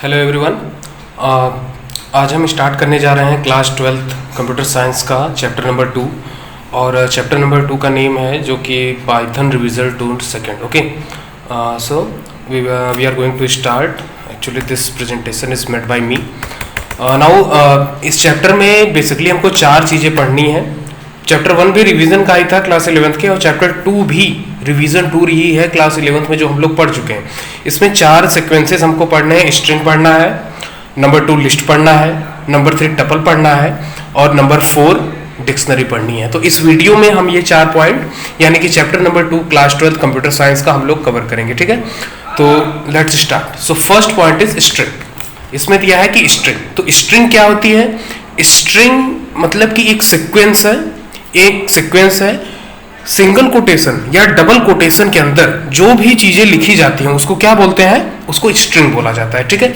Hello everyone. आज हम start करने जा रहे हैं क्लास 12th कंप्यूटर साइंस का चैप्टर नंबर 2 और चैप्टर नंबर 2 का नेम है जो कि Python revision two second. Okay, so we are going to start. Actually this presentation is made by me. Now इस चैप्टर में बेसिकली हमको 4 चीज़ें पढ़नी है। चैप्टर 1 भी रिवीजन का ही था क्लास 11th के, और चैप्टर 2 भी रिवीजन 2 ही है क्लास 11th में जो हम लोग पढ़ चुके हैं। इसमें 4 सीक्वेंसेस हमको पढ़ने हैं। स्ट्रिंग पढ़ना है, नंबर 2 लिस्ट पढ़ना है, नंबर 3 टपल पढ़ना है और नंबर 4 डिक्शनरी पढ़नी है। तो इस वीडियो में हम ये 4 पॉइंट यानी कि chapter number 2 class 12 computer science का हम लोग कवर करेंगे। ठीक है, तो let's start. So first point is string. इसमें दिया है कि स्ट्रिंग, तो स्ट्रिंग क्या होती है? स्ट्रिंग मतलब कि एक सीक्वेंस है, सिंगल कोटेशन या डबल कोटेशन के अंदर जो भी चीजें लिखी जाती हैं उसको क्या बोलते हैं? उसको स्ट्रिंग बोला जाता है। ठीक है,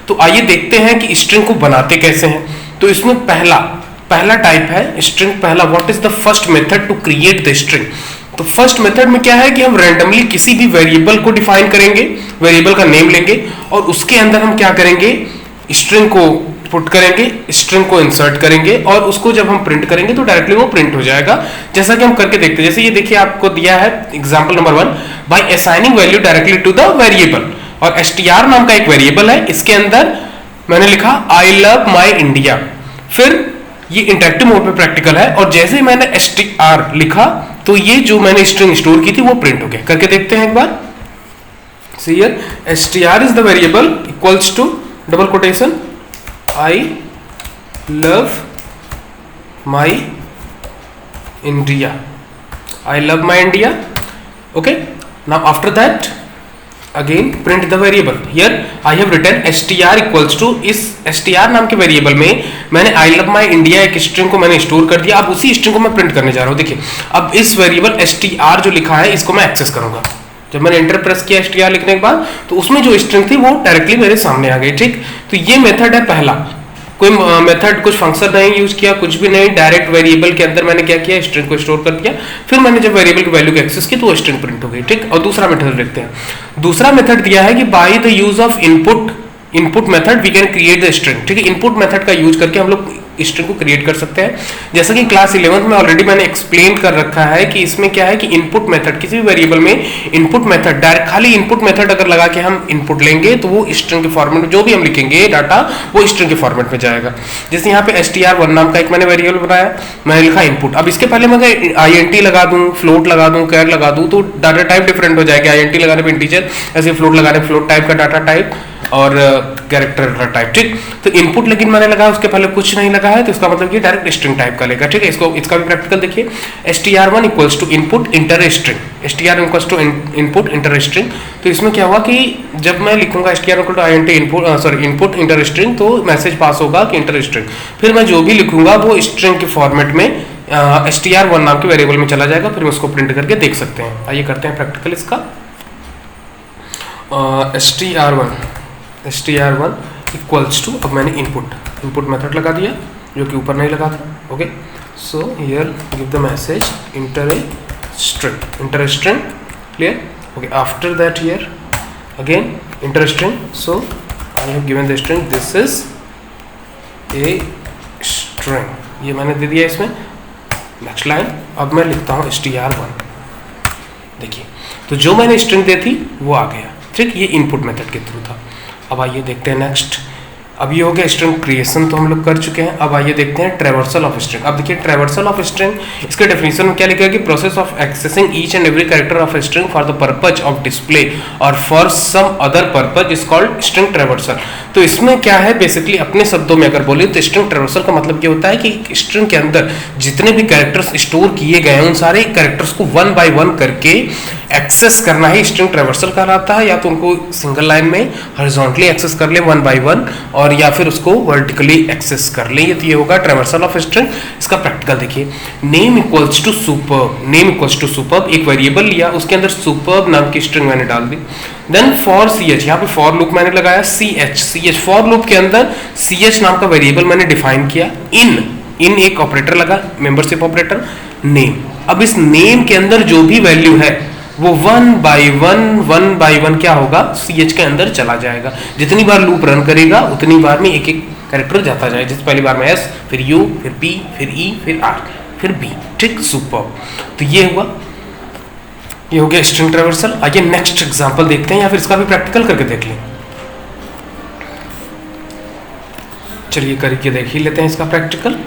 तो आइए देखते हैं कि स्ट्रिंग को बनाते कैसे हैं। तो इसमें पहला टाइप है स्ट्रिंग। पहला, what is the first method to create the string? तो फर्स्ट मेथड में क्या है कि हम रैंडमली किसी भी वेरिएबल को डिफाइन करेंगे, वेरिएबल का नेम लेंगे और उसके अंदर हम क्या करेंगे? स्ट्रिंग को पुट करेंगे, स्ट्रिंग को इंसर्ट करेंगे और उसको जब हम प्रिंट करेंगे तो डायरेक्टली वो प्रिंट हो जाएगा। जैसा कि हम करके देखते हैं। जैसे ये देखिए, आपको दिया है example number 1, by assigning value directly to the variable. और str नाम का एक वेरिएबल है, इसके अंदर मैंने लिखा आई लव माई इंडिया। फिर ये इंटरेक्टिव मोड में प्रैक्टिकल है, और जैसे ही मैंने str लिखा तो ये जो मैंने स्ट्रिंग स्टोर की थी वो प्रिंट हो गया। करके देखते हैं एक बार। See here, str is the variable equals to double quotation I love my India. I love my India. Okay. Now after that, again print the variable. Here I have written str equals to, इस str नाम के variable में मैंने I love my India एक string को मैंने store कर दिया। अब उसी स्ट्रिंग को मैं प्रिंट करने जा रहा हूँ। देखिए, अब इस वेरिएबल str जो लिखा है इसको मैं एक्सेस करूंगा। जब मैंने एंटर प्रेस किया str लिखने के बाद तो उसमें जो स्ट्रिंग थी वो डायरेक्टली मेरे सामने आ गई। ठीक, तो ये मेथड है पहला। कोई मेथड, कुछ फंक्शन नहीं यूज किया, कुछ भी नहीं, डायरेक्ट वेरिएबल के अंदर मैंने क्या किया? स्ट्रिंग को स्टोर कर दिया। फिर मैंने जब वेरिएबल की वैल्यू को एक्सेस की तो वो स्ट्रिंग प्रिंट हो गई। ठीक, और दूसरा मेथड देखते हैं। दूसरा मेथड दिया है कि by the use of input method we can create the string. ठीक है, इनपुट मेथड का यूज करके हम लोग स्ट्रिंग को क्रिएट कर सकते हैं। जैसा कि क्लास 11th में ऑलरेडी मैंने एक्सप्लेन कर रखा है कि इसमें क्या है कि इनपुट मेथड, किसी भी वेरिएबल में इनपुट मेथड, डायरेक्ट खाली इनपुट मेथड अगर लगा के हम इनपुट लेंगे तो वो स्ट्रिंग के फॉर्मेट में जो भी हम लिखेंगे डाटा वो स्ट्रिंग के फॉर्मेट में जाएगा। जैसे यहाँ पे str1 नाम का एक मैंने वेरिएबल बनाया, मैंने लिखा इनपुट। अब इसके पहले मैं int लगा दूं, फ्लोट लगा दूं, कैर लगा दूं तो डाटा टाइप डिफरेंट हो जाएगा। int लगाने पे इंटीजर, ऐसे फ्लोट लगाने पे फ्लोट टाइप का डाटा टाइप और कैरेक्टर टाइप। ठीक, तो इनपुट लेकिन मैंने लगाया, उसके पहले कुछ नहीं लगा है तो इसका मतलब ये डायरेक्ट स्ट्रिंग टाइप का लेगा। ठीक है, इसका भी प्रैक्टिकल देखिए। str1 equals to input enter string, str equals to input enter string. तो इसमें क्या हुआ कि जब मैं लिखूंगा str equal to int input enter string तो मैसेज पास होगा कि इंटर स्ट्रिंग। फिर मैं जो भी लिखूंगा वो स्ट्रिंग के फॉर्मेट में str1 नाम के वेरिएबल में चला जाएगा। फिर हम उसको प्रिंट करके देख सकते हैं। आइए करते हैं प्रैक्टिकल इसका। str1 इक्वल्स टू, अब मैंने इनपुट मेथड लगा दिया जो कि ऊपर नहीं लगा था। Okay, so here give the message inter string. Clear? Okay, after that here again inter string. So I have given the string, this is a string. ये मैंने दे दिया इसमें। नेक्स्ट लाइन, अब मैं लिखता हूँ str1। देखिए, तो जो मैंने स्ट्रिंग दी थी वो आ गया। ठीक, ये इनपुट मेथड के थ्रू था। अब आइए देखते हैं नेक्स्ट। अब ये हो गया स्ट्रिंग क्रिएशन, तो हम लोग कर चुके हैं। अब आइए देखते हैं ट्रैवर्सल ऑफ स्ट्रिंग। अब देखिए ट्रैवर्सल ऑफ स्ट्रिंग, इसके डेफिनेशन में क्या लिखा है कि process of accessing each and every character of string for the purpose of display और for some other purpose is called string traversal. तो इसमें क्या है, बेसिकली अपने शब्दों में अगर बोले तो स्ट्रिंग ट्रैवर्सल का मतलब ये होता है कि स्ट्रिंग के अंदर जितने भी कैरेक्टर्स स्टोर किए गए हैं उन सारे कैरेक्टर्स को 1 बाय 1 करके एक्सेस करना ही स्ट्रिंग ट्रैवर्सल कहलाता है। या तो उनको सिंगल लाइन में हॉरिजॉन्टली एक्सेस कर ले 1 बाय 1 और या फिर उसको वर्टिकली एक्सेस कर ले। ये होगा ट्रैवर्सल ऑफ स्ट्रिंग। इसका प्रैक्टिकल देखिए। नेम इक्वल्स टू सुपर्ब, एक वेरिएबल लिया, उसके अंदर सुपर्ब नाम की स्ट्रिंग मैंने डाल दी। देन फॉर ch, यहाँ पे फॉर लूप मैंने लगाया। ch फॉर लूप के अंदर ch नाम का वेरिएबल मैंने डिफाइन किया। इन एक ऑपरेटर लगा, मेंबरशिप ऑपरेटर। नेम, अब इस नेम के अंदर जो भी वैल्यू है वो वन बाय वन क्या होगा, सी एच के अंदर चला जाएगा। जितनी बार लूप रन करेगा उतनी बार में एक एक कैरेक्टर जाता जाएगा। जैसे पहली बार में एस, फिर यू, फिर पी, फिर ई, फिर आर, फिर बी। ठीक, सुपर। तो ये हुआ, ये हो गया स्ट्रिंग ट्रैवर्सल। आइए नेक्स्ट एग्जांपल देखते हैं, या फिर इसका भी प्रैक्टिकल करके देख लें। चलिए करके देख ही लेते हैं इसका practical.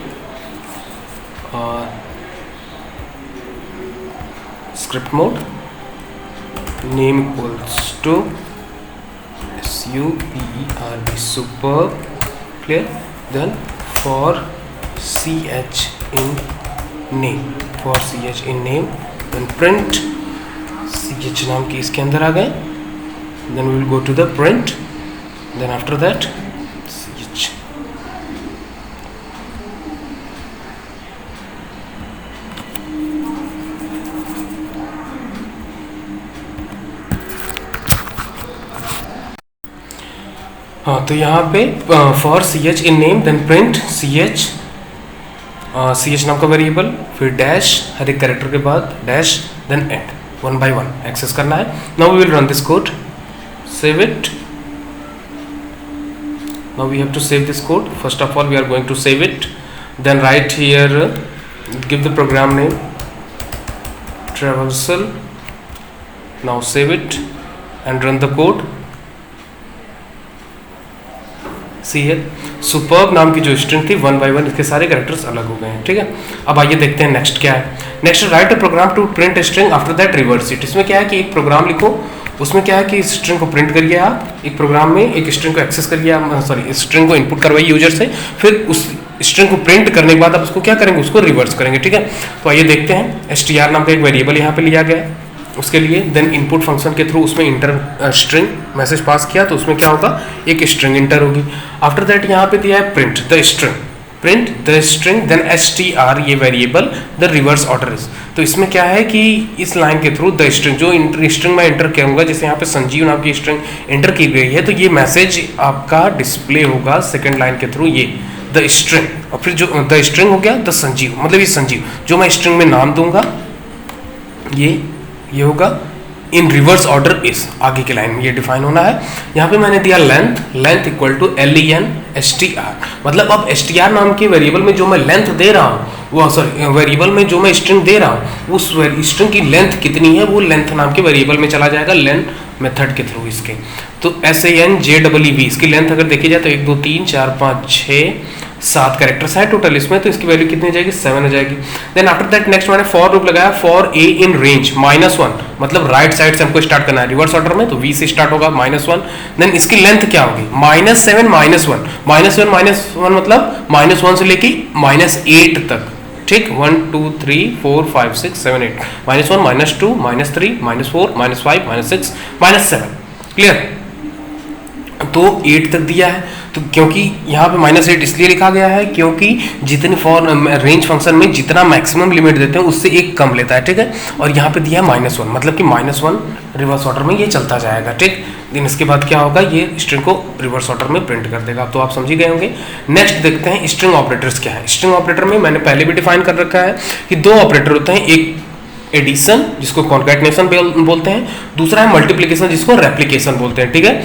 Script mode, name equals to SUPERB, super, clear. Then for CH in name, for CH in name, then print CH नाम की इसके अंदर आ गए। Then we will go to the print, then after that CH। हाँ, तो यहाँ पे for CH in name, then print CH नाम का वेरिएबल, फिर डैश, हर एक कैरेक्टर के बाद dash, then and, one by one access करना है। Now we will run this code, save it. Now we have to save this code. First of all we are going to save it, then right here, give the program name traversal. Now save it and run the code. सी है, superb नाम की जो string थी one by one इसके सारे characters अलग हो गए हैं। ठीक है, अब आइए देखते हैं नेक्स्ट क्या है। Next, write a program to print string, after that reverse it. इसमें क्या है कि एक प्रोग्राम लिखो, उसमें क्या है कि स्ट्रिंग को प्रिंट करिए आप एक प्रोग्राम में, एक स्ट्रिंग को एक्सेस करिए आप, सॉरी स्ट्रिंग को इनपुट करवाइए यूजर से, फिर उस स्ट्रिंग को प्रिंट करने के बाद आप उसको क्या करेंगे, उसको रिवर्स करेंगे। ठीक है, तो आइए देखते हैं। str नाम का एक वेरिएबल यहाँ पे लिया गया है उसके लिए, देन इनपुट फंक्शन के थ्रू उसमें इंटर स्ट्रिंग मैसेज पास किया, तो उसमें क्या होगा, एक स्ट्रिंग इंटर होगी। आफ्टर दैट यहाँ पे दिया है print the string, then str ये variable the reverse order is. तो इसमें क्या है कि इस लाइन के थ्रू द स्ट्रिंग, जो स्ट्रिंग मैं इंटर करूंगा, जैसे यहाँ पे संजीव नाम की स्ट्रिंग इंटर की गई है, तो ये मैसेज आपका डिस्प्ले होगा सेकेंड लाइन के थ्रू, ये द स्ट्रिंग, और फिर जो द स्ट्रिंग हो गया द संजीव, मतलब ये संजीव जो मैं स्ट्रिंग में नाम दूंगा ये होगा इन रिवर्स ऑर्डर इज, आगे की लाइन में ये डिफाइन होना है। यहाँ पे मैंने दिया लेंथ इक्वल टू LENSTR, मतलब अब str नाम के वेरिएबल में जो मैं लेंथ दे रहा हूँ, वो सॉरी वेरिएबल में जो मैं स्ट्रिंग दे रहा हूँ उस स्ट्रिंग की लेंथ कितनी है, वो लेंथ नाम के वेरिएबल में चला जाएगा लेंथ मेथड के थ्रू इसके। तो SANJEEV इसकी लेंथ अगर देखी जाए तो 1 2 3 4 5 6 7 कैरेक्टर्स है टोटल इसमें, तो इसकी वैल्यू कितनी हो जाएगी, 7 हो जाएगी। देन आफ्टर दैट नेक्स्ट मैंने फॉर लूप लगाया, फॉर a इन रेंज -1, मतलब राइट साइड से हमको स्टार्ट करना है रिवर्स ऑर्डर में, तो v से स्टार्ट होगा -1। देन इसकी लेंथ क्या होगी, -7 -1 मतलब -1 से लेके -8 तक। ठीक, 1 2 3 4 5 6 7 8, -1 -2 -3 -4 -5 -6 -7, क्लियर। तो 8 तक दिया है, तो क्योंकि यहाँ पे -8 इसलिए लिखा गया है क्योंकि जितनी फॉर रेंज फंक्शन में जितना मैक्सिमम लिमिट देते हैं उससे एक कम लेता है। ठीक है, और यहाँ पे दिया है -1, मतलब कि -1 रिवर्स ऑर्डर में ये चलता जाएगा। ठीक, दिन इसके बाद क्या होगा, ये स्ट्रिंग को रिवर्स ऑर्डर में प्रिंट कर देगा। तो आप समझ ही गए होंगे। नेक्स्ट देखते हैं स्ट्रिंग ऑपरेटर्स क्या है। स्ट्रिंग ऑपरेटर में मैंने पहले भी डिफाइन कर रखा है कि 2 ऑपरेटर होते हैं, एक एडिशन जिसको कॉन्कैटिनेशन बोलते हैं, दूसरा है मल्टीप्लिकेशन जिसको रेप्लिकेशन बोलते हैं। ठीक है,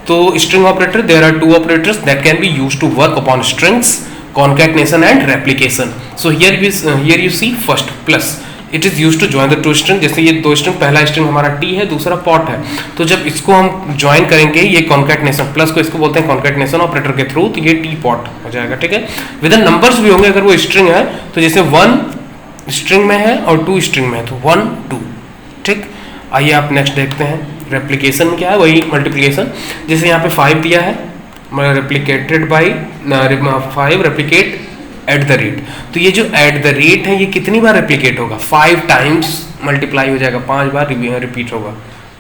तो string operator, there are 2 operators that can be used to work upon strings, concatenation and replication. So here you see first plus, it is used to join the two string। जैसे ये 2 string, पहला string हमारा t है, दूसरा pot है, तो जब इसको हम ज्वाइन करेंगे ये concatenation प्लस को इसको बोलते हैं concatenation ऑपरेटर के थ्रू, तो ये t pot हो जाएगा। ठीक है, विद नंबर्स भी होंगे अगर वो स्ट्रिंग है, तो जैसे 1 स्ट्रिंग में है और 2 स्ट्रिंग में है तो 1 2। ठीक, आइए आप नेक्स्ट देखते हैं। रेप्लिकेशन में क्या है, वही मल्टीप्लिकेशन। जैसे यहाँ पे 5 दिया है, replicated by 5 replicate at the rate, तो ये जो एट द रेट है ये कितनी बार रेप्लिकेट होगा, 5 टाइम्स मल्टीप्लाई हो जाएगा, 5 बार रिपीट होगा,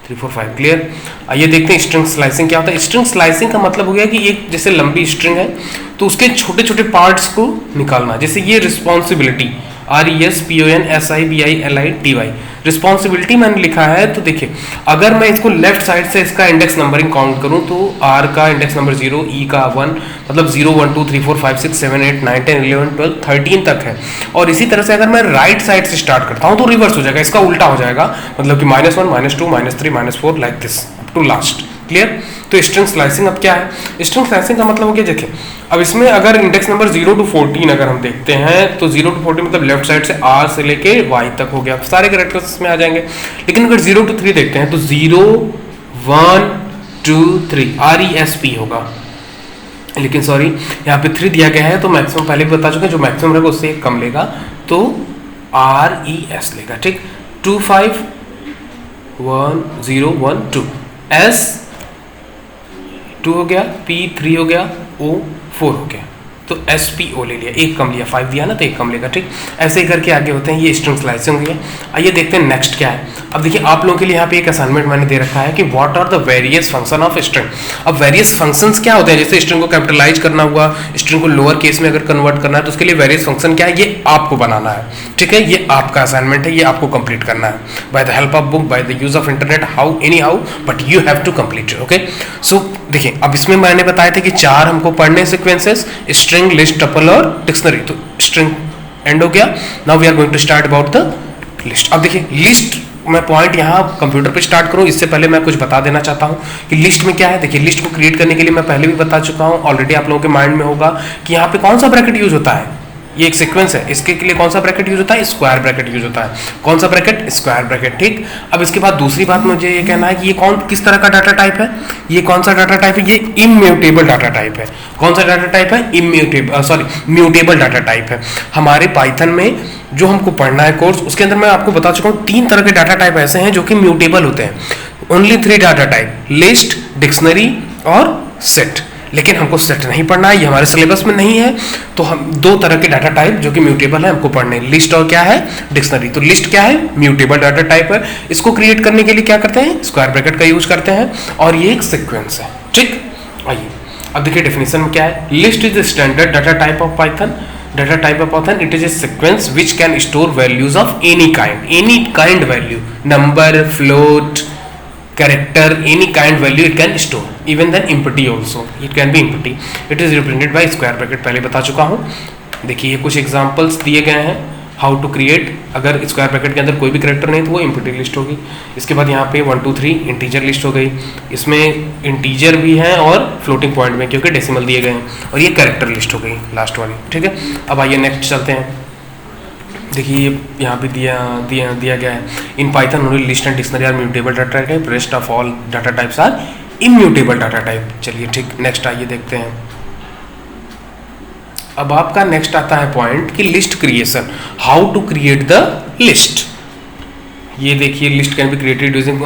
3 4 5, क्लियर। आइए देखते हैं स्ट्रिंग स्लाइसिंग क्या होता है। स्ट्रिंग स्लाइसिंग का मतलब हो गया कि एक जैसे लंबी स्ट्रिंग है तो उसके छोटे छोटे पार्ट्स को निकालना। जैसे ये रिस्पॉन्सिबिलिटी RESPONSIBILITY। रिस्पॉन्सिबिलिटी मैंने लिखा है, तो देखिए अगर मैं इसको लेफ्ट साइड से इसका इंडेक्स नंबरिंग काउंट करूं तो R का इंडेक्स नंबर 0, E का 1, मतलब 0 1 2 3 4 5 6 7 8 9 10 11 12 13 तक है। और इसी तरह से अगर मैं राइट साइड से स्टार्ट करता हूं तो रिवर्स हो जाएगा, इसका उल्टा हो जाएगा, मतलब कि -1 -2 -3 -4 like this up to last. Clear? तो स्ट्रिंग स्लाइसिंग अब क्या है? स्ट्रिंग स्लाइसिंग का मतलब हो गया, देखिए अब इसमें अगर इंडेक्स नंबर 0 to 14 अगर हम देखते हैं तो 0 to 14 मतलब लेफ्ट साइड से R से लेके Y तक हो गया, सारे कैरेक्टर्स में आ जाएंगे। लेकिन अगर 0 to 3 देखते हैं तो 0 1 2 3 RESP होगा, लेकिन सॉरी यहाँ पे 3 दिया गया है तो मैक्सिमम पहले भी बता चुके हैं, जो मैक्सिमम रहेगा उससे एक कम लेगा तो RES लेगा। ठीक, 2 5 1 0 1 2 S 2 हो गया, P 3 हो गया, O 4 हो गया, तो SPO ले लिया, एक कम लिया, 5 दिया ना तो एक कम लेगा। ठीक, ऐसे ही करके आगे होते हैं, ये स्ट्रिंग स्लाइसिंग हुई है। आइए देखते हैं नेक्स्ट क्या है। अब देखिए आप लोगों के लिए यहाँ पे एक असाइनमेंट मैंने दे रखा है कि what are the various function of string. अब वेरियस फंक्शंस क्या होते हैं, जैसे स्ट्रिंग को कैपिटलाइज करना हुआ, स्ट्रिंग को लोअर केस में अगर कन्वर्ट करना है तो उसके लिए वेरियस फंक्शन क्या है, ये आपको बनाना है। ठीक है, ये आपका असाइनमेंट है, ये आपको कंप्लीट करना है by the help of book, by the use of internet, how any how, but you have to complete it. Okay, so देखिए अब इसमें मैंने बताया था कि 4 हमको पढ़ने सीक्वेंसेस, स्ट्रिंग, लिस्ट, टपल और डिक्शनरी। तो स्ट्रिंग एंड हो गया, now we are going to start about the list. अब देखिए लिस्ट, मैं पॉइंट यहाँ कंप्यूटर पे स्टार्ट करूँ इससे पहले मैं कुछ बता देना चाहता हूँ कि लिस्ट में क्या है। देखिए लिस्ट को क्रिएट करने के लिए मैं पहले भी बता चुका हूँ, ऑलरेडी आप लोगों के माइंड में होगा कि यहाँ पे कौन सा ब्रैकेट यूज होता है, ये एक सीक्वेंस है, इसके लिए कौन सा ब्रैकेट यूज होता है, स्क्वायर ब्रैकेट यूज होता है। कौन सा ब्रैकेट? Square bracket. ठीक, अब इसके बाद दूसरी बात मुझे ये कहना है कि ये किस तरह का डाटा टाइप है, ये कौन सा डाटा टाइप है, ये इम्यूटेबल डाटा टाइप है। कौन सा डाटा टाइप है? म्यूटेबल डाटा टाइप है। हमारे पाइथन में जो हमको पढ़ना है कोर्स, उसके अंदर मैं आपको बता चुका हूँ 3 तरह के डाटा टाइप ऐसे हैं जो कि म्यूटेबल होते हैं। Only 3 data type, list, dictionary और सेट। लेकिन हमको सेट नहीं पढ़ना है, ये हमारे सिलेबस में नहीं है, तो हम 2 तरह के डाटा टाइप जो कि म्यूटेबल है हमको पढ़ने, लिस्ट और क्या है, डिक्शनरी। तो लिस्ट क्या है? म्यूटेबल डाटा टाइप है। इसको क्रिएट करने के लिए क्या करते हैं? स्क्वायर ब्रैकेट का यूज करते हैं, और ये एक सीक्वेंस है। ठीक, आइए अब देखिए डेफिनेशन में क्या है। List is standard data type of Python. Data type of Python, it is a sequence which can store values of any kind value, number, float, character, any kind value it can store, even then empty also, it can be empty. It is represented by square bracket, पहले बता चुका हूँ। देखिए कुछ examples दिए गए हैं how to create. अगर स्क्वायर ब्रैकेट के अंदर कोई भी कैरेक्टर नहीं तो वो एम्प्टी लिस्ट होगी। इसके बाद यहाँ पे 1 2 3 इंटीजर लिस्ट हो गई, इसमें इंटीजर भी है और फ्लोटिंग पॉइंट में क्योंकि डेसिमल दिए गए हैं, और ये कैरेक्टर लिस्ट हो गई लास्ट वाली। ठीक है, अब आइए नेक्स्ट चलते हैं। देखिए यहाँ पे दिया गया है, in Python only list and dictionary are mutable data type, rest of all data types are immutable data type. चलिए ठीक, नेक्स्ट आइए देखते हैं। अब आपका नेक्स्ट आता है पॉइंट कि list creation, how to create the list. ये देखिए list can be created using,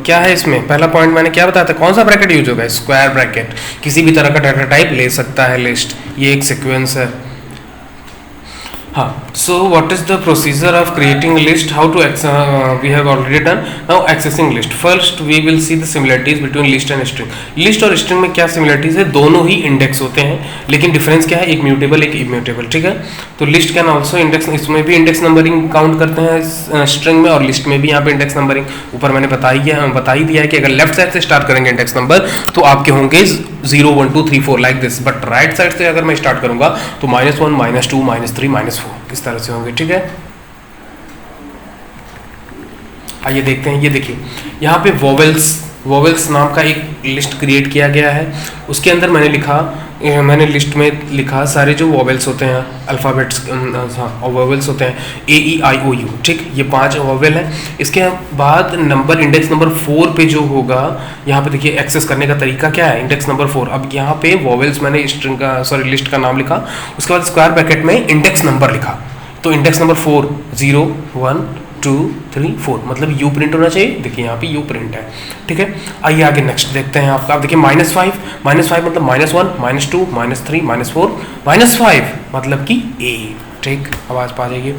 क्या है इसमें पहला पॉइंट मैंने क्या बताया था, कौन सा ब्रैकेट यूज होगा? Square bracket. किसी भी तरह का डाटा टाइप ले सकता है लिस्ट, ये एक सीक्वेंस है। हाँ, so what is the procedure of creating a list? How to we have already done. Now accessing list. First we will see the similarities between list and string. List और string में क्या similarities है? दोनों ही index होते हैं, लेकिन difference क्या है? एक म्यूटेबल एक इम्यूटेबल। ठीक है, तो लिस्ट कैन ऑल्सो इंडेक्स, इसमें भी इंडेक्स नंबरिंग काउंट करते हैं स्ट्रिंग में, और लिस्ट में भी यहाँ पे इंडेक्स नंबरिंग ऊपर मैंने बता ही दिया है कि अगर लेफ्ट साइड से स्टार्ट करेंगे इंडेक्स नंबर तो आपके होंगे 0 1 2 3 4 like this, but right side से अगर मैं स्टार्ट करूंगा तो -1 -2 -3 -4 इस तरह से होंगे। ठीक है, आइए देखते हैं। ये देखिए यहाँ पे वोवेल्स नाम का एक लिस्ट क्रिएट किया गया है। उसके अंदर मैंने लिस्ट में लिखा सारे जो वोवेल्स होते हैं, अल्फ़ाबेट्स, वोवेल्स होते हैं AEIOU। ठीक, ये 5 वोवेल हैं। इसके बाद नंबर, इंडेक्स नंबर 4 पे जो होगा, यहाँ पे देखिए एक्सेस करने का तरीका क्या है, इंडेक्स नंबर 4। अब यहाँ पे वोवेल्स मैंने लिस्ट का नाम लिखा, उसके बाद स्क्वायर ब्रैकेट में इंडेक्स नंबर लिखा, तो इंडेक्स नंबर 4 0 1 2 3 4 मतलब यू प्रिंट होना चाहिए। देखिए यहाँ पे यू प्रिंट है। ठीक है, आइए आगे नेक्स्ट देखते हैं। आप देखिए -5 मतलब -1 -2 -3 -4 -5 मतलब कि ए। ठीक, आवाज पा जाइए।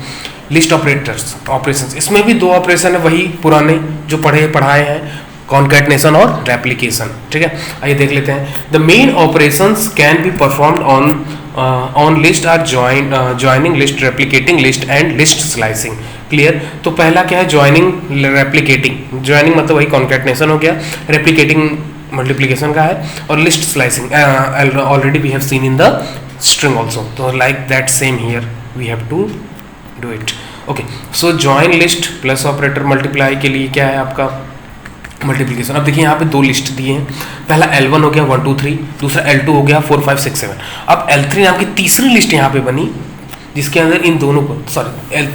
लिस्ट ऑपरेशंस, इसमें भी 2 ऑपरेशन है, वही पुराने जो पढ़ाए हैं, कॉन्कैटनेशन और रेप्लिकेशन। ठीक है, आइए देख लेते हैं। The main operations can be performed on on list are joining list, replicating list and list slicing. Clear? तो पहला क्या है? Joining, replicating. ज्वाइनिंग मतलब वही कॉन्कैटिनेशन हो गया, रेप्लिकेटिंग मल्टीप्लिकेशन का है, और list slicing already we have seen in the string also. तो like that same here we have to do it. Okay, so join list plus operator multiply के लिए क्या है आपका? मल्टीप्लिकेशन। अब देखिए यहाँ पे दो लिस्ट दिए हैं, पहला L1 हो गया 1 2 3, दूसरा L2 हो गया 4 5 6 7। अब L3 नाम की तीसरी लिस्ट यहाँ पे बनी, जिसके अंदर इन दोनों को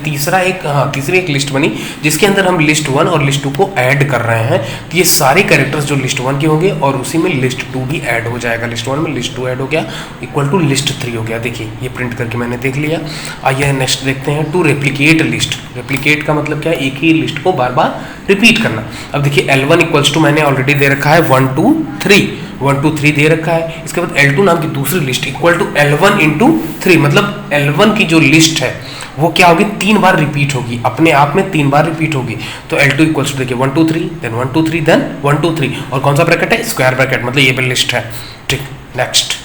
तीसरी एक लिस्ट बनी जिसके अंदर हम लिस्ट 1 और लिस्ट 2 को ऐड कर रहे हैं। तो ये सारे कैरेक्टर्स जो लिस्ट 1 के होंगे और उसी में लिस्ट 2 भी ऐड हो जाएगा। लिस्ट 1 में लिस्ट 2 ऐड हो गया इक्वल टू लिस्ट 3 हो गया। देखिए ये प्रिंट करके मैंने देख लिया। आइए नेक्स्ट देखते हैं, टू रेप्लिकेट लिस्ट। रेप्लिकेट का मतलब क्या है? एक ही लिस्ट को बार बार रिपीट करना। अब देखिए L1 इक्वल्स टू मैंने ऑलरेडी दे रखा है 1 2 3, 1 2 3 दे रखा है। इसके बाद L2 नाम की दूसरी list equal to L1 into 3, मतलब L1 की जो लिस्ट है वो क्या होगी? 3 बार रिपीट होगी, अपने आप में 3 बार रिपीट होगी। तो L2 इक्वल्स टू देखिए 1 2 3 देन 1 2 3 देन 1 2 3, और कौन सा ब्रैकेट है? स्क्वायर ब्रैकेट, मतलब ये भी लिस्ट है। ठीक, नेक्स्ट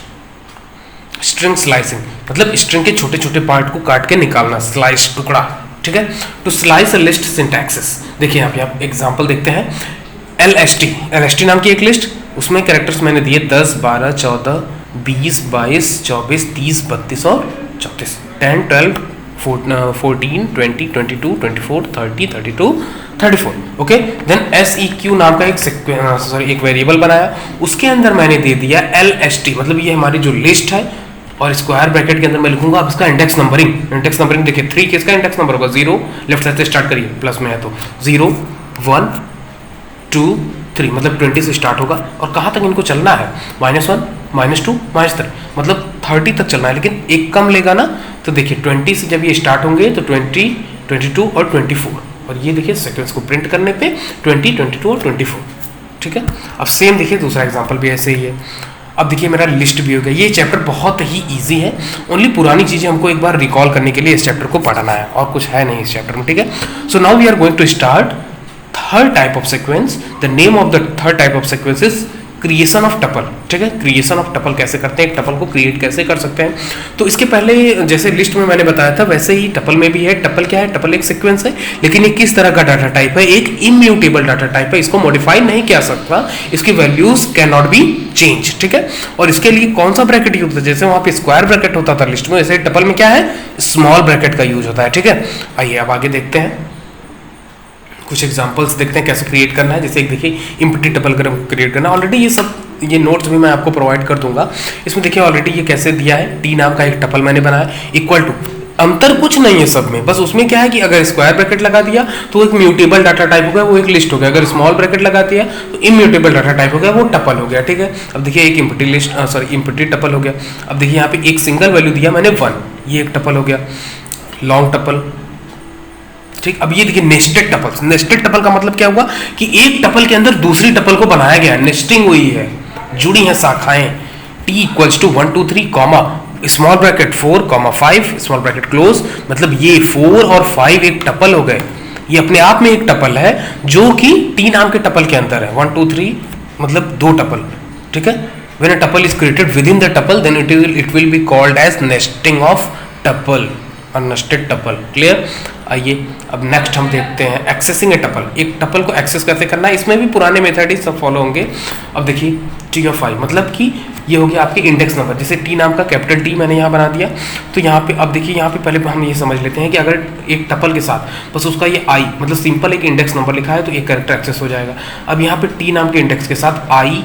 स्ट्रिंग स्लाइसिंग, मतलब स्ट्रिंग के छोटे छोटे पार्ट को काट के निकालना, स्लाइस टुकड़ा। ठीक है, टू स्लाइस अ लिस्ट सिंटैक्सिस। देखिए यहाँ पे आप एग्जांपल देखते हैं, LST नाम की एक लिस्ट, उसमें कैरेक्टर्स मैंने दिए 10 12 14 20 22 24 30 32 और 34, 10 12 14 20 22 24 30 32 34। ओके, देन SEQ नाम का एक वेरिएबल बनाया, उसके अंदर मैंने दे दिया LST, मतलब ये हमारी जो लिस्ट है, और स्क्वायर ब्रैकेट के अंदर मैं लिखूंगा अब इसका इंडेक्स नंबरिंग देखिए 3 किसका इंडेक्स नंबर होगा? 0, लेफ्ट साइड से स्टार्ट करिए, प्लस में है तो 0 1 2 3, मतलब 20 से स्टार्ट होगा, और कहाँ तक इनको चलना है? -1 -2 -3, मतलब 30 तक चलना है, लेकिन एक कम लेगा ना। तो देखिए 20 से जब ये स्टार्ट होंगे तो 20 22 और 24, और ये देखिए सेक्वेंस को प्रिंट करने पे 20 22 और 24। ठीक है, अब सेम देखिए दूसरा एग्जाम्पल भी ऐसे ही है। अब देखिए मेरा लिस्ट भी हो गया। ये चैप्टर बहुत ही इजी है, ओनली पुरानी चीज़ें हमको एक बार रिकॉल करने के लिए इस चैप्टर को पढ़ना है, और कुछ है नहीं इस चैप्टर में। ठीक है, so now we are going to start third type of sequence. The name of the third type of sequence is creation of tuple. ठीक है, क्रिएशन ऑफ टपल कैसे करते हैं, एक टपल को क्रिएट कैसे कर सकते हैं। तो इसके पहले जैसे लिस्ट में मैंने बताया था वैसे ही टपल में भी है। टपल क्या है? टपल एक सीक्वेंस है, लेकिन ये किस तरह का डाटा टाइप है? एक इम्यूटेबल डाटा टाइप है, इसको मॉडिफाई नहीं किया सकता, इसकी values can not be change. ठीक है, और इसके लिए कौन सा ब्रैकेट यूज होता है? जैसे वहां पे स्क्वायर ब्रैकेट होता था लिस्ट में, वैसे टपल में क्या है? स्मॉल ब्रैकेट का यूज होता है। ठीक है, आइए अब आगे देखते हैं, कुछ एग्जांपल्स देखते हैं कैसे क्रिएट करना है। जैसे एक देखिए एम्प्टी टपल क्रिएट करना, ऑलरेडी ये नोट्स भी मैं आपको प्रोवाइड कर दूंगा। इसमें देखिए ऑलरेडी ये कैसे दिया है, टी नाम का एक टपल मैंने बनाया, इक्वल टू, अंतर कुछ नहीं है सब में, बस उसमें क्या है कि अगर स्क्वायर ब्रैकेट लगा दिया तो एक म्यूटेबल डाटा टाइप हो गया, वो एक लिस्ट हो गया। अगर स्मॉल ब्रैकेट लगा दिया तो इम्यूटेबल डाटा टाइप हो गया, वो टपल हो गया। ठीक है, अब देखिए एक इम्प्टी टपल हो गया। अब देखिए यहाँ पे एक सिंगल वैल्यू दिया मैंने 1, ये एक टपल हो गया, लॉन्ग टपल। ठीक, अब ये देखिए नेस्टेड टपल्स। नेस्टेड टपल का मतलब क्या हुआ कि एक टपल के अंदर दूसरी टपल को बनाया गया है, नेस्टिंग हुई है, जुड़ी हैं शाखाएं। T equals to 1 2 3 comma small bracket 4 5 small bracket close, मतलब ये 4 और 5 एक टपल हो गए। ये अपने आप में एक टपल है जो कि T नाम के टपल के अंदर है। 1 2 3 मतलब 2 टपल। ठीक है, when a tuple is created within the tuple then it will be called as nesting of tuple, a nested tuple। Clear? आइए अब नेक्स्ट हम देखते हैं एक्सेसिंग ए टपल। एक टपल को एक्सेस कैसे करना है, इसमें भी पुराने मेथड ही सब फॉलो होंगे। अब देखिए टी ऑफ आई, मतलब कि ये हो गया आपके इंडेक्स नंबर। जैसे टी नाम का कैपिटल टी मैंने यहाँ बना दिया, तो यहाँ पे अब देखिए यहाँ पे पहले हम ये समझ लेते हैं कि अगर एक टपल के साथ बस उसका ये आई मतलब सिंपल एक इंडेक्स नंबर लिखा है तो एक कैरेक्टर एक्सेस हो जाएगा। अब यहाँ पे टी नाम के इंडेक्स के साथ आई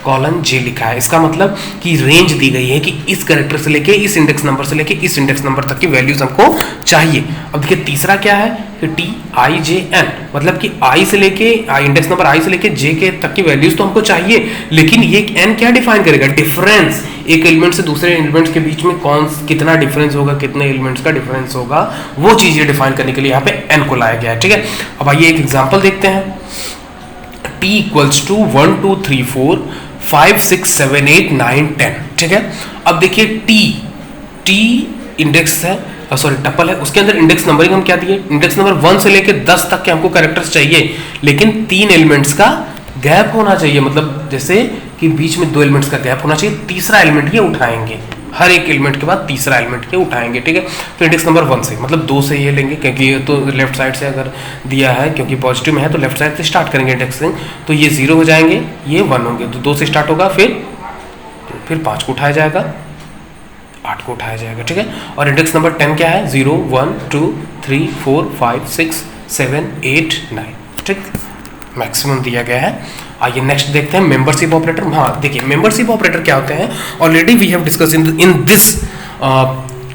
कॉलन जे लिखा है, इसका मतलब कि रेंज दी गई है कि इस कैरेक्टर से लेके इस इंडेक्स नंबर से लेके इस इंडेक्स नंबर तक की वैल्यूज हमको चाहिए। अब देखिए तीसरा क्या है कि टी आई जे एन, मतलब कि आई से लेके इंडेक्स नंबर आई से लेके जे के तक की वैल्यूज तो हमको चाहिए, लेकिन ये एन क्या डिफाइन करेगा? डिफरेंस, एक एलिमेंट से दूसरे एलिमेंट्स के बीच में कितना डिफरेंस होगा, कितने एलिमेंट्स का डिफरेंस होगा, वो चीज ये डिफाइन करने के लिए यहाँ पे एन को लाया गया है। ठीक है, अब आइए एक एग्जाम्पल देखते हैं। T equals to 1 2 3 4 5 6 7 8 9 10। ठीक है, अब देखिए टी इंडेक्स है, सॉरी टपल है, उसके अंदर इंडेक्स नंबरिंग हम क्या दिए? इंडेक्स नंबर 1 से लेके 10 तक के हमको कैरेक्टर्स चाहिए, लेकिन 3 एलिमेंट्स का गैप होना चाहिए, मतलब जैसे कि बीच में 2 एलिमेंट्स का गैप होना चाहिए, तीसरा एलिमेंट ये उठाएंगे। हर एक एलिमेंट के बाद तीसरा एलिमेंट के उठाएंगे, ठीक है। तो इंडेक्स नंबर 1 से, मतलब 2 से ये लेंगे, क्योंकि ये तो लेफ्ट साइड से अगर दिया है, क्योंकि पॉजिटिव में है तो लेफ्ट साइड से स्टार्ट करेंगे इंडेक्सिंग, तो ये 0 हो जाएंगे, ये 1 होंगे, तो 2 से स्टार्ट होगा, फिर 5 को उठाया जाएगा, 8 को उठाया जाएगा, ठीक है। और इंडेक्स नंबर 10 क्या है? 0 1 2 3 4 5 6 7 8 9, ठीक, मैक्सिमम दिया गया है। आइए नेक्स्ट देखते हैं मेंबरशिप ऑपरेटर। हाँ देखिए, मेंबरशिप ऑपरेटर क्या होते हैं, already we have discuss in this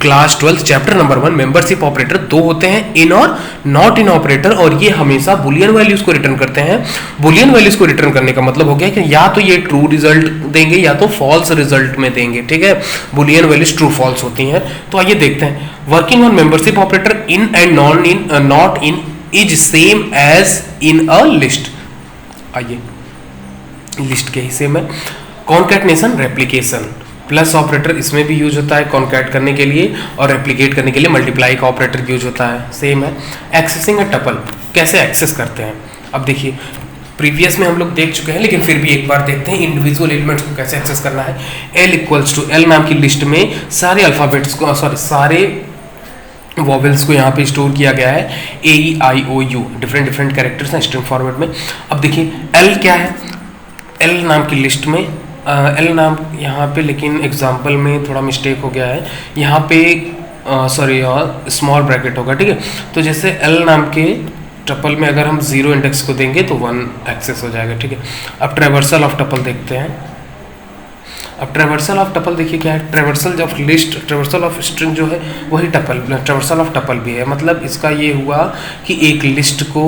class 12 chapter number 1। Membership operator 2 होते हैं, इन और नॉट इन ऑपरेटर, और ये हमेशा बुलियन वैल्यूज को रिटर्न करते हैं। बुलियन वैल्यूज को रिटर्न करने का मतलब हो गया कि या तो ये ट्रू रिजल्ट देंगे या तो फॉल्स रिजल्ट में देंगे, ठीक है। बुलियन वैल्यूज ट्रू फॉल्स होती हैं। तो आइए देखते हैं, working on membership operator in and not in is same as in a list. आइए लिस्ट के हिस्से में कॉन्कैटनेशन, रेप्लिकेशन, प्लस ऑपरेटर इसमें भी यूज होता है कॉन्कैट करने के लिए, और रेप्लिकेट करने के लिए मल्टीप्लाई का ऑपरेटर यूज होता है, सेम है। एक्सेसिंग अ टपल, कैसे एक्सेस करते हैं, अब देखिए प्रीवियस में हम लोग देख चुके हैं, लेकिन फिर भी एक बार देखते हैं इंडिविजुअल एलिमेंट्स को कैसे एक्सेस करना है। L नाम की लिस्ट में सारे अल्फाबेट्स को, सारे वॉवेल्स को यहाँ पे स्टोर किया गया है, AEIOU, डिफरेंट कैरेक्टर्स हैं स्ट्रिंग फॉर्मेट में। अब देखिए L क्या है, L नाम की लिस्ट में L नाम यहाँ पे, लेकिन एग्जाम्पल में थोड़ा मिस्टेक हो गया है, यहाँ पे सॉरी स्मॉल ब्रैकेट होगा, ठीक है। तो जैसे L नाम के टपल में अगर हम 0 इंडेक्स को देंगे तो 1 एक्सेस हो जाएगा, ठीक है। अब ट्रेवर्सल ऑफ टपल देखते हैं। अब ट्रेवर्सल ऑफ टपल देखिए क्या है, traversal of list, traversal of string जो है वही टपल, ट्रेवर्सल ऑफ टपल भी है। मतलब इसका ये हुआ कि एक लिस्ट को,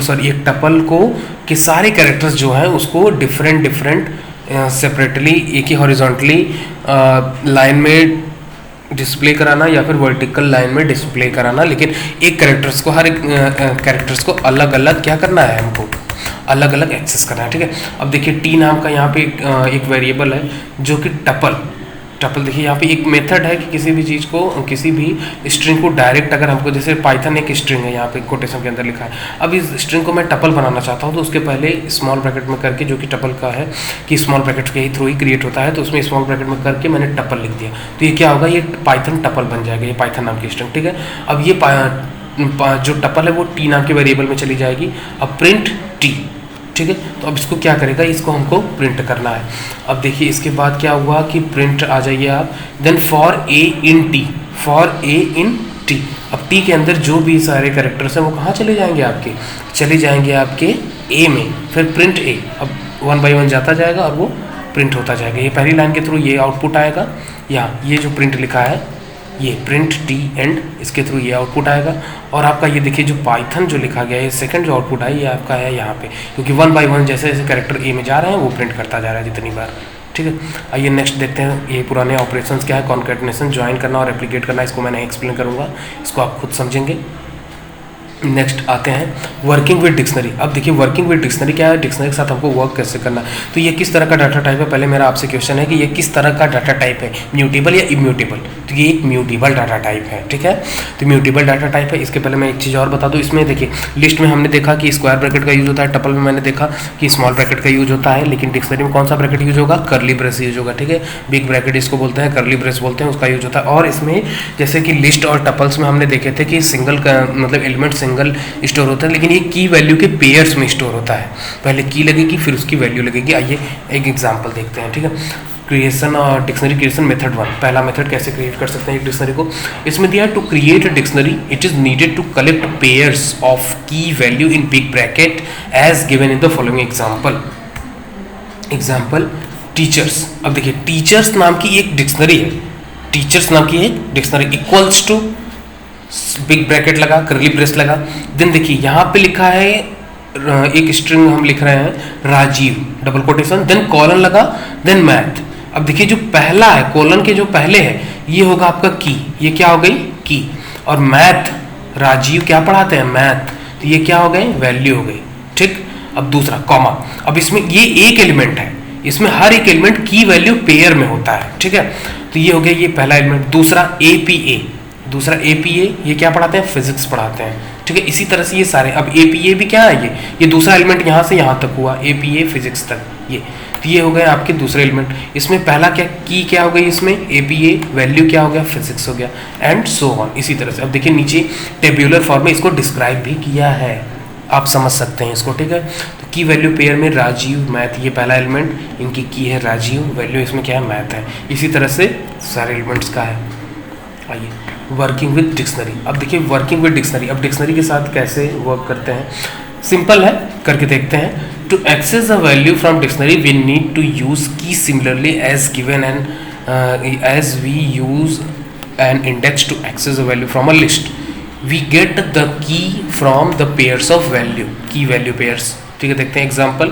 सॉरी एक टपल को कि सारे कैरेक्टर्स जो हैं उसको डिफरेंट सेपरेटली, एक ही हॉरिजॉन्टली लाइन में डिस्प्ले कराना या फिर वर्टिकल लाइन में डिस्प्ले कराना, लेकिन एक कैरेक्टर्स को, हर एक कैरेक्टर्स को अलग अलग क्या करना है, हमको अलग अलग एक्सेस करना है, ठीक है। अब देखिए टी नाम का यहाँ पे एक वेरिएबल है जो कि टपल देखिए यहाँ पे एक मेथड है कि किसी भी चीज़ को, किसी भी स्ट्रिंग को डायरेक्ट, अगर हमको, जैसे पाइथन एक स्ट्रिंग है यहाँ पे कोटेशन के अंदर लिखा है, अब इस स्ट्रिंग को मैं टपल बनाना चाहता हूँ तो उसके पहले स्मॉल ब्रैकेट में करके, जो कि टपल का है कि स्मॉल ब्रैकेट के ही थ्रू ही क्रिएट होता है, तो उसमें स्मॉल ब्रैकेट में करके मैंने टपल लिख दिया, तो ये क्या होगा, ये पाइथन टपल बन जाएगा, ये पाइथन नाम की स्ट्रिंग, ठीक है। अब ये जो टपल है वो टी नाम के वेरिएबल में चली जाएगी। अब प्रिंट टी, ठीक है। तो अब इसको क्या करेगा, इसको हमको प्रिंट करना है। अब देखिए इसके बाद क्या हुआ कि प्रिंट आ जाइए आप, then for a in T, for a in T. अब टी के अंदर जो भी सारे कैरेक्टर्स हैं वो कहाँ चले जाएंगे, आपके चले जाएंगे आपके ए में, फिर प्रिंट ए, अब 1 by 1 जाता जाएगा और वो प्रिंट होता जाएगा। ये पहली लाइन के थ्रू ये आउटपुट आएगा, यहाँ ये जो प्रिंट लिखा है ये प्रिंट टी एंड, इसके थ्रू ये आउटपुट आएगा। और आपका ये देखिए जो पाइथन जो लिखा गया है, सेकंड जो आउटपुट है ये आपका है यहाँ पे, क्योंकि 1 by 1 जैसे जैसे कैरेक्टर ए में जा रहे हैं वो प्रिंट करता जा रहा है जितनी बार, ठीक है। आइए नेक्स्ट देखते हैं, ये पुराने ऑपरेशंस क्या है, कॉन्कैटनेशन, ज्वाइन करना और रेप्लिकेट करना, इसको मैं नहीं एक्सप्लेन करूँगा, इसको आप खुद समझेंगे। नेक्स्ट आते हैं वर्किंग विद डिक्शनरी। अब देखिए वर्किंग विद डिक्शनरी क्या है, डिक्शनरी के साथ हमको वर्क कैसे करना है। तो ये किस तरह का डाटा टाइप है, पहले मेरा आपसे क्वेश्चन है कि ये किस तरह का डाटा टाइप है, म्यूटेबल या इम्यूटेबल। तो ये एक म्यूटेबल डाटा टाइप है, ठीक है। तो म्यूटेबल डाटा टाइप है। इसके पहले मैं एक चीज़ और बता दूँ, इसमें देखिए लिस्ट में हमने देखा कि स्क्वायर ब्रैकेट का यूज होता है, टपल में मैंने देखा कि स्मॉल ब्रैकेट का यूज होता है, लेकिन डिक्शनरी में कौन सा ब्रैकेट यूज होगा, कर्ली ब्रेस यूज होगा, ठीक है। बिग ब्रैकेट इसको बोलते हैं, कर्ली ब्रेस बोलते हैं, उसका यूज होता है। और इसमें जैसे कि लिस्ट और टपल्स में हमने देखे थे कि सिंगल का मतलब एलिमेंट सिंगल स्टोर होता है, लेकिन ये की वैल्यू के पेयर्स में स्टोर होता है, पहले की लगेगी फिर उसकी वैल्यू लगेगी। आइए एक एग्जांपल देखते हैं, ठीक है। क्रिएशन और डिक्शनरी क्रिएशन मेथड 1, पहला मेथड कैसे क्रिएट कर सकते हैं एक डिक्शनरी को, इसमें दिया है to create a dictionary it is needed to collect pairs of key value in big bracket as given in the following example teachers. अब देखिए टीचर्स नाम की एक डिक्शनरी है, टीचर्स नाम की एक dictionary equals to big bracket लगा, कर्ली ब्रेस लगा, देन देखिए यहाँ पे लिखा है एक स्ट्रिंग हम लिख रहे हैं Rajiv, double quotation, then colon लगा, देन मैथ। अब देखिए जो पहला है कॉलन के जो पहले है ये होगा आपका की, ये क्या हो गई की, और मैथ राजीव क्या पढ़ाते हैं मैथ, तो ये क्या हो गए वैल्यू हो गई, ठीक। अब दूसरा कॉमा, अब इसमें ये एक एलिमेंट है, इसमें हर एक एलिमेंट की वैल्यू पेयर में होता है, ठीक है। तो ये हो गया ये पहला एलिमेंट। दूसरा APA, दूसरा APA ये क्या पढ़ाते हैं, फिजिक्स पढ़ाते हैं, ठीक है। इसी तरह से ये सारे, अब APA भी क्या है, ये दूसरा एलिमेंट यहाँ से यहाँ तक हुआ, APA फिजिक्स तक, ये तो ये हो गए आपके दूसरे एलिमेंट। इसमें पहला क्या की क्या हो गई, इसमें APA, वैल्यू क्या हो गया, फिजिक्स हो गया, एंड सो ऑन इसी तरह से। अब देखिए नीचे टेब्यूलर फॉर्म में इसको डिस्क्राइब भी किया है, आप समझ सकते हैं इसको, ठीक है। तो की वैल्यू पेयर में राजीव मैथ, ये पहला एलिमेंट, इनकी की है राजीव, वैल्यू इसमें क्या है, मैथ है। इसी तरह से सारे एलिमेंट्स का है। आइए वर्किंग विद डिक्शनरी। अब देखिए वर्किंग विद डिक्शनरी, अब डिक्शनरी के साथ कैसे वर्क करते हैं, सिंपल है, करके देखते हैं। To access a value from dictionary we need to use key similarly as given and as we use an index to access a value from a list. We get the key from the pairs of value, key value pairs, ठीक है। देखते हैं example,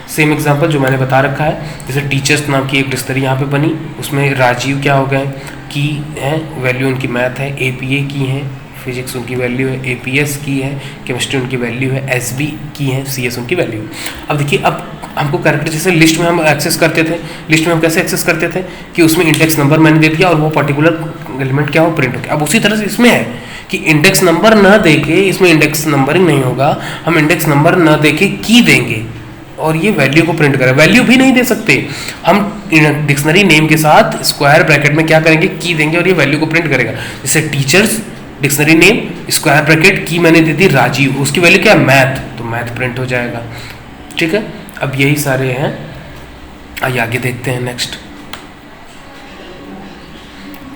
same example जो मैंने बता रखा है। जैसे टीचर्स नाम की एक डिक्शनरी यहाँ पे बनी, उसमें राजीव क्या हो गए, की है, वैल्यू उनकी मैथ है, APA की है, फिजिक्स उनकी वैल्यू है, APS की है, केमिस्ट्री उनकी वैल्यू है, SB की है, CS उनकी वैल्यू है। अब देखिए अब हमको कैरेक्टर जैसे लिस्ट में हम एक्सेस करते थे, लिस्ट में हम कैसे एक्सेस करते थे कि उसमें इंडेक्स नंबर मैंने दे दिया और वो पर्टिकुलर एलिमेंट क्या हो, प्रिंट हो गया। अब उसी तरह से इसमें है कि इंडेक्स नंबर न देके, इसमें इंडेक्स नंबरिंग नहीं होगा, हम इंडेक्स नंबर न देके की देंगे और ये वैल्यू को प्रिंट करें। वैल्यू भी नहीं दे सकते हम, डिक्शनरी नेम के साथ स्क्वायर ब्रैकेट में क्या करेंगे, की देंगे और ये वैल्यू को प्रिंट करेगा। जैसे teachers dictionary name square bracket की मैंने दे दी राजीव, उसकी वैल्यू क्या है, मैथ, तो मैथ प्रिंट हो जाएगा, ठीक है। अब यही सारे हैं, आइए आगे देखते हैं नेक्स्ट,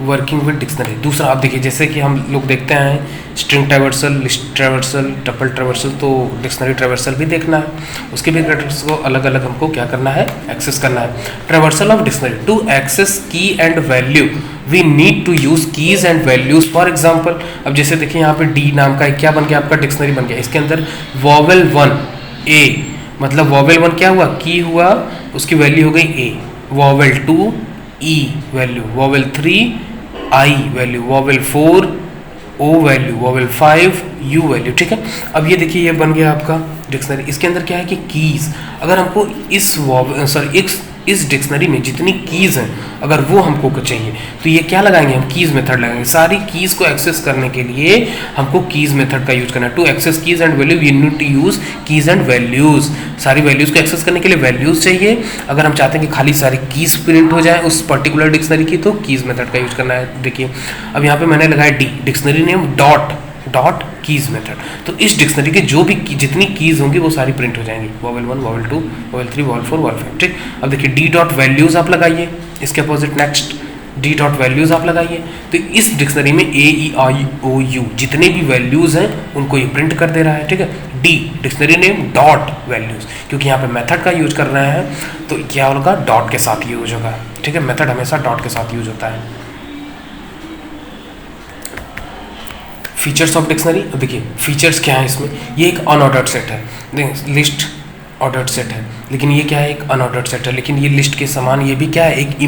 वर्किंग विद डिक्शनरी। दूसरा आप देखिए जैसे कि हम लोग देखते हैं string traversal, list traversal, tuple traversal, तो डिक्शनरी ट्रैवर्सल भी देखना है, उसके भी कैरेक्टर्स को अलग अलग हमको क्या करना है, एक्सेस करना है। Traversal of dictionary, to access key and value we need to use keys and values. For example अब जैसे देखिए यहाँ पे डी नाम का क्या बन गया, आपका डिक्शनरी बन गया, इसके अंदर वॉवेल 1 A, मतलब वॉवेल 1 क्या हुआ, की हुआ, उसकी वैल्यू हो गई A, vowel 2 E value, vowel 3 I value, vowel 4 O value, vowel 5 U value, ठीक है। अब ये देखिए ये बन गया आपका डिक्शनरी। इसके अंदर क्या है कि कीज, अगर हमको इस डिक्शनरी में जितनी कीज हैं अगर वो हमको चाहिए तो ये क्या लगाएंगे, हम कीज मेथड लगाएंगे। सारी कीज को एक्सेस करने के लिए हमको कीज मेथड का यूज करना है। To access keys and value we need to use keys and values. सारी वैल्यूज को एक्सेस करने के लिए वैल्यूज चाहिए। अगर हम चाहते हैं कि खाली सारी कीज प्रिंट हो जाए उस पर्टिकुलर डिक्शनरी की, तो कीज मेथड का यूज करना है। देखिए अब यहाँ पे मैंने लगाया D, dictionary name dot keys method, तो इस डिक्शनरी के जो भी जितनी कीज होंगी वो सारी प्रिंट हो जाएंगी, vowel 1, vowel 2, vowel 3, vowel 4, vowel 5, ठीक। अब देखिए डी डॉट वैल्यूज आप लगाइए, इसके opposite next D dot values आप लगाइए। तो इस डिक्शनरी में AEIOU जितने भी वैल्यूज हैं उनको ये प्रिंट कर दे रहा है, ठीक है। D dictionary name dot values, क्योंकि यहाँ पे मेथड का यूज कर रहे हैं तो क्या होगा, डॉट के साथ यूज होगा, ठीक है। मेथड हमेशा डॉट के साथ यूज होता है। फीचर्स ऑफ डिक्शनरी, देखिए फीचर्स क्या है इसमें, ये एक अनऑर्डर्ड सेट है, लिस्ट ऑर्डर्ड सेट है, लेकिन ये क्या है, एक अनऑर्डर्ड सेट है, लेकिन ये लिस्ट के समान ये भी क्या है, एक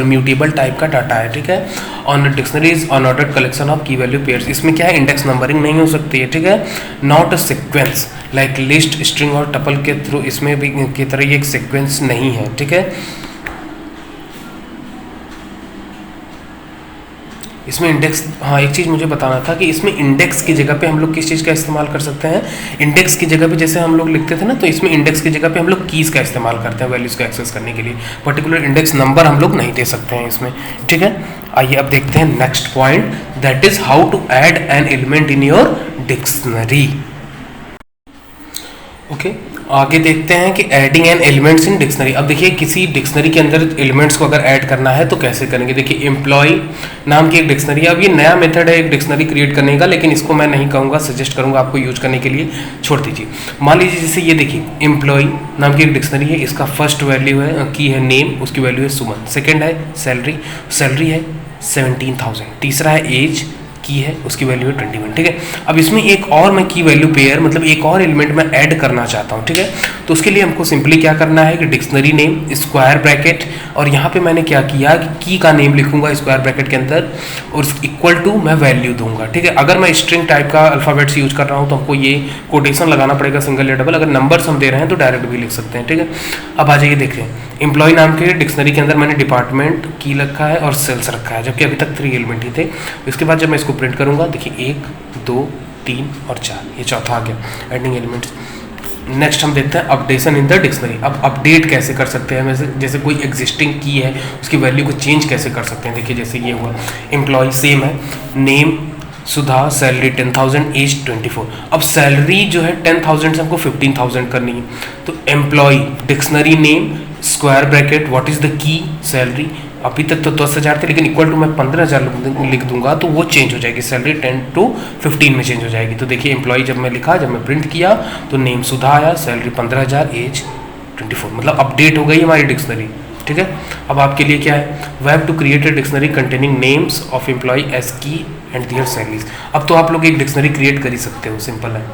म्यूटेबल टाइप का डाटा है, ठीक है। On dictionary is unordered collection of key value pairs, इसमें क्या है, इंडेक्स नंबरिंग नहीं हो सकती है, ठीक है। Not a sequence like list, string और टपल के थ्रू, इसमें भी की तरह ये एक सीक्वेंस नहीं है, ठीक है। इसमें इंडेक्स, हाँ एक चीज़ मुझे बताना था कि इसमें इंडेक्स की जगह पे हम लोग किस चीज़ का इस्तेमाल कर सकते हैं, इंडेक्स की जगह पे जैसे हम लोग लिखते थे ना, तो इसमें इंडेक्स की जगह पे हम लोग कीज़ का इस्तेमाल करते हैं वैल्यूज़ को एक्सेस करने के लिए। पर्टिकुलर इंडेक्स नंबर हम लोग नहीं दे सकते हैं इसमें, ठीक है। आइए अब देखते हैं next point, that is how to add an element in your dictionary. Okay, आगे देखते हैं कि adding an elements in dictionary. अब देखिए किसी डिक्शनरी के अंदर एलिमेंट्स को अगर ऐड करना है तो कैसे करेंगे। देखिए एम्प्लॉय नाम की एक डिक्शनरी है, अब ये नया मेथड है एक डिक्शनरी क्रिएट करने का, लेकिन इसको मैं नहीं कहूँगा, सजेस्ट करूँगा आपको यूज करने के लिए, छोड़ दीजिए। मान लीजिए जैसे ये देखिए एम्प्लॉय नाम की एक डिक्शनरी है, इसका फर्स्ट वैल्यू है की है नेम, उसकी वैल्यू है सुमन, सेकेंड है सैलरी है 17,000, तीसरा है एज की है, उसकी वैल्यू है 21, ठीक है। अब इसमें एक और मैं की वैल्यू पेयर मतलब एक और एलिमेंट मैं ऐड करना चाहता हूँ, ठीक है। तो उसके लिए हमको सिंपली क्या करना है कि डिक्शनरी नेम स्क्वायर ब्रैकेट, और यहाँ पे मैंने क्या किया कि की का नेम लिखूंगा स्क्वायर ब्रैकेट के अंदर और इक्वल टू मैं वैल्यू दूंगा, ठीक है। अगर मैं स्ट्रिंग टाइप का अल्फ़ाबेट्स यूज कर रहा हूँ तो हमको ये कोटेशन लगाना पड़ेगा सिंगल या डबल, अगर नंबर्स हम दे रहे हैं तो डायरेक्ट भी लिख सकते हैं, ठीक है। अब आ जाइए देखें, एम्प्लॉय नाम के डिक्शनरी के अंदर मैंने डिपार्टमेंट की रखा है और सेल्स रखा है, जबकि अभी तक 3 एलिमेंट ही थे। इसके बाद जब मैं इसको प्रिंट करूंगा, देखिए 1, 2, 3 और 4, ये चौथा आ गया एडिंग एलिमेंट्स। नेक्स्ट हम देखते हैं अपडेशन इन द डिक्शनरी। अब अपडेट कैसे कर सकते हैं, जैसे कोई एग्जिस्टिंग की है उसकी वैल्यू को चेंज कैसे कर सकते हैं। देखिए जैसे ये हुआ, एम्प्लॉय सेम है, नेम सुधा, सैलरी 10,000, एज 24। अब सैलरी जो है 10,000 से हमको 15,000 करनी है, तो employ dictionary name square bracket what is the key salary. अभी तक तो 10,000 थे, लेकिन इक्वल टू मैं 15,000 लिख दूंगा तो वो चेंज हो जाएगी, सैलरी 10 to 15 में चेंज हो जाएगी। तो देखिए एम्प्लॉय जब मैं लिखा, जब मैं प्रिंट किया तो नेम सुधा आया, सैलरी 15,000, एज 24, मतलब अपडेट हो गई हमारी डिक्शनरी। ठीक है, अब आपके लिए क्या है, we have to create a dictionary containing names of employ as key and their salaries. अब तो आप लोग एक डिक्शनरी क्रिएट कर ही सकते हो, सिंपल है।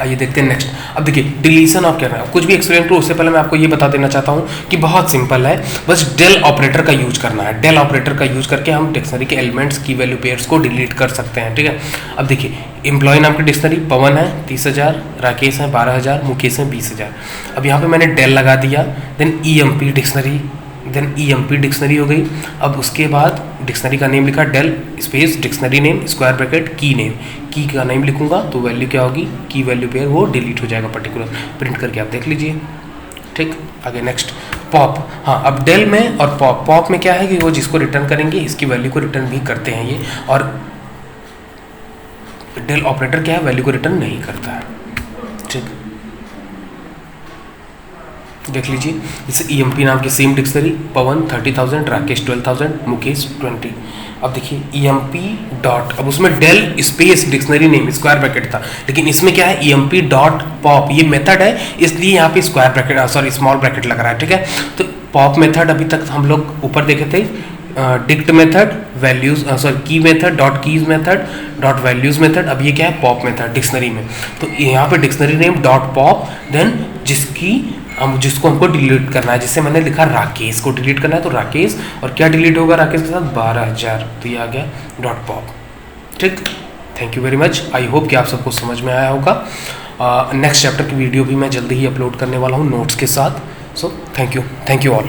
आइए देखते हैं नेक्स्ट। अब देखिए डिलीशन ऑफ क्या है, कुछ भी एक्सप्लेन करो उससे पहले मैं आपको ये बता देना चाहता हूँ कि बहुत सिंपल है, बस डेल ऑपरेटर का यूज करना है। डेल ऑपरेटर का यूज करके हम डिक्शनरी के एलिमेंट्स की वैल्यू पेयर्स को डिलीट कर सकते हैं। ठीक है, अब देखिए एम्प्लॉय नाम की डिक्शनरी पवन है 30,000, राकेश है 12,000, मुकेश है 20,000। अब यहाँ पे मैंने डेल लगा दिया, then EMP dictionary, then EMP dictionary हो गई। अब उसके बाद डिक्शनरी का नेम लिखा del space dictionary name square bracket key name, key का नेम लिखूंगा तो वैल्यू क्या होगी, की वैल्यू पेयर वो डिलीट हो जाएगा पर्टिकुलर, प्रिंट करके आप देख लीजिए। ठीक, आगे नेक्स्ट पॉप। हाँ, अब डेल में और पॉप में क्या है कि वो जिसको रिटर्न करेंगे इसकी वैल्यू को रिटर्न भी करते हैं ये, और डेल ऑपरेटर क्या है, वैल्यू को रिटर्न नहीं करता है। ठीक, देख लीजिए जैसे EMP नाम की सेम डिक्शनरी, पवन 30,000, राकेश 12,000, मुकेश 20। अब देखिए EMP डॉट, अब उसमें del space dictionary name square bracket था, लेकिन इसमें क्या है EMP डॉट पॉप, ये मेथड है इसलिए यहाँ पे square bracket sorry small bracket लग रहा है। ठीक है, तो पॉप मेथड अभी तक हम लोग ऊपर देखे थे, डिक्ट मेथड, वैल्यूज सॉरी की method, dot keys method, dot values method. अब ये क्या है, पॉप मेथड डिक्शनरी में। तो यहाँ पे dictionary name dot pop, then जिसको हमको डिलीट करना है, जिससे मैंने लिखा राकेश को डिलीट करना है, तो राकेश, और क्या डिलीट होगा राकेश के साथ 12,000, तो ये आ गया डॉट पॉप। ठीक, thank you very much, I hope कि आप सबको समझ में आया होगा। नेक्स्ट चैप्टर की वीडियो भी मैं जल्दी ही अपलोड करने वाला हूँ नोट्स के साथ। So thank you all.